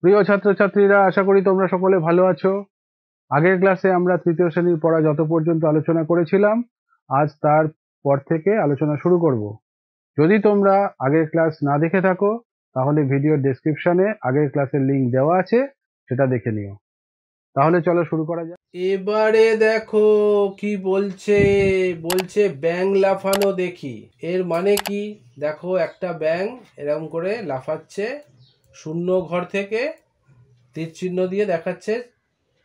প্রিয় ছাত্রছাত্রীরা, আশা করি তোমরা সকলে ভালো আছো। আগের ক্লাসে আমরা তৃতীয় শ্রেণীর পড়া যত পর্যন্ত আলোচনা করেছিলাম, আজ তার পর থেকে আলোচনা শুরু করব। যদি তোমরা আগের ক্লাস না দেখে থাকো, তাহলে ভিডিওর ডেসক্রিপশনে আগের ক্লাসের লিংক দেওয়া আছে, সেটা দেখে নিও। তাহলে চলো শুরু করা যাক। এবারে দেখো কি বলছে। বলছে ব্যাঙ লাফানো দেখি। এর মানে কি? দেখো একটা ব্যাঙ এরকম করে লাফাচ্ছে শূন্য ঘর থেকে, তীর চিহ্ন দিয়ে দেখাচ্ছে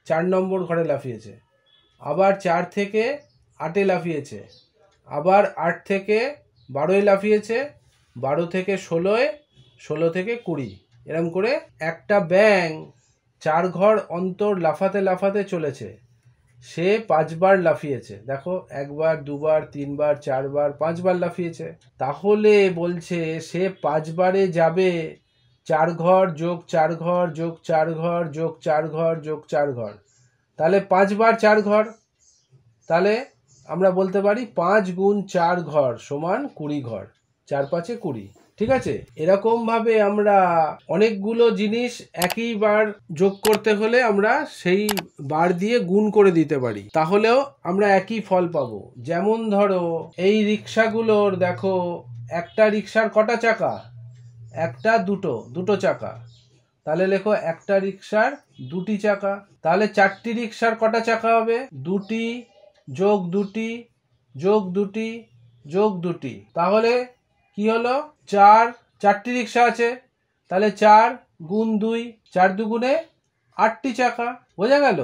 4 নম্বর ঘরে লাফিয়েছে, আবার 4 থেকে 8-এ লাফিয়েছে, আবার 8 থেকে 12-এ লাফিয়েছে, 12 থেকে 16-এ, 16 থেকে 20, এরকম করে একটা ব্যাঙ 4 ঘর অন্তর লাফাতে লাফাতে চলেছে। সে 5 বার লাফিয়েছে। দেখো, 1 বার, 2 বার, 3 বার, 4 বার, 5 বার লাফিয়েছে। তাহলে বলছে সে 5 বারে যাবে 4 ঘর যোগ 4 ঘর যোগ 4 ঘর যোগ 4 ঘর যোগ 4 ঘর, তাহলে 5 বার 4 ঘর। তাহলে আমরা বলতে পারি 5 গুণ 4 ঘর সমান 20 ঘর। 4 5-এ 20। ঠিক আছে? এরকম ভাবে আমরা অনেকগুলো জিনিস একই বার যোগ করতে হলে আমরা সেই বার দিয়ে গুণ করে দিতে পারি, তাহলেও আমরা একই ফল পাবো। যেমন ধরো এই রিক্সাগুলোর দেখো, একটা রিক্সার কটা চাকা? একটা, দুটো চাকা। তাহলে লেখো একটা রিক্সার 2টি চাকা। তাহলে 4টি রিক্সার কটা চাকা হবে? 2টি যোগ 2টি যোগ 2টি যোগ 2টি। তাহলে কি হলো? 4টি রিক্সা আছে, তাহলে 4 গুণ 2, 4 দুগুণে 8টি চাকা। বোঝা গেল?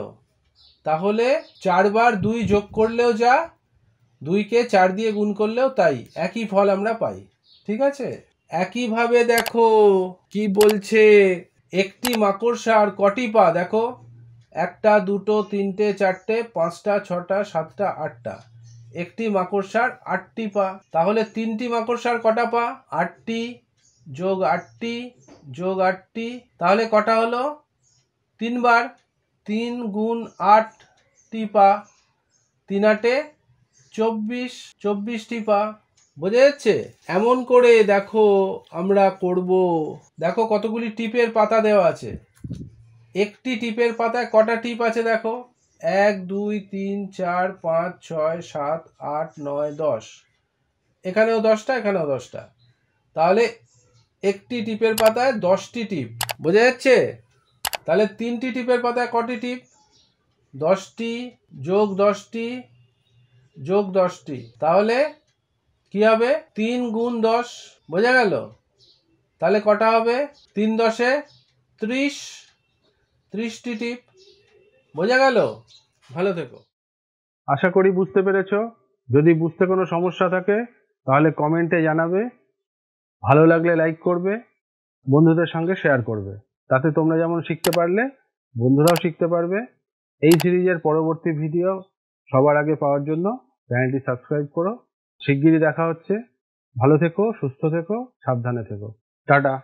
তাহলে 4 বার 2 যোগ করলেও যা, 2কে 4 দিয়ে গুণ করলেও তাই, একই ফল আমরা পাই। ঠিক আছে? একইভাবে দেখো কি বলছে, একটি মাকড়সার কটি পা? দেখো, 1টা, 2টো, 3টে, 4টে, 5টা, 6টা, 7টা, 8টা। একটি মাকড়সার 8টি পা। তাহলে 3টি মাকড়সার কটা পা? 8টি যোগ 8টি যোগ 8টি। তাহলে কটা হলো? 3 বার। 3 গুণ 8টি পা, 3 8-এ 24, 24টি পা। বোঝা যাচ্ছে? এমন করে দেখো আমরা করব। দেখো কতগুলি টিপের পাতা দেওয়া আছে। একটি টিপের পাতায় কটা টিপ আছে? দেখো, 1 2 3 4 5 6 7 8 9 10। এখানেও 10টা, এখানেও 10টা। তাহলে একটি টিপের পাতায় 10টি টিপ। বোঝা যাচ্ছে? তাহলে 3টি টিপের পাতায় কটি টিপ? 10টি যোগ 10টি যোগ 10টি। তাহলে কি হবে? 3 গুণ 10। বোঝা গেল? তাহলে কটা হবে? 3 10-এ 30, 30টি টিপ। বোঝা গেল? ভালো থেকো। আশা করি বুঝতে পেরেছো। যদি বুঝতে কোনো সমস্যা থাকে তাহলে কমেন্টে জানাবে। ভালো লাগলে লাইক করবে, বন্ধুদের সঙ্গে শেয়ার করবে। তাতে তোমরা যেমন শিখতে পারলে, বন্ধুরাও শিখতে পারবে। এই সিরিজের পরবর্তী ভিডিও সবার আগে পাওয়ার জন্য চ্যানেলটি সাবস্ক্রাইব করো। শিগগিরই দেখা হচ্ছে। ভালো থেকো, সুস্থ থেকো, সাবধানে থেকো। টাটা।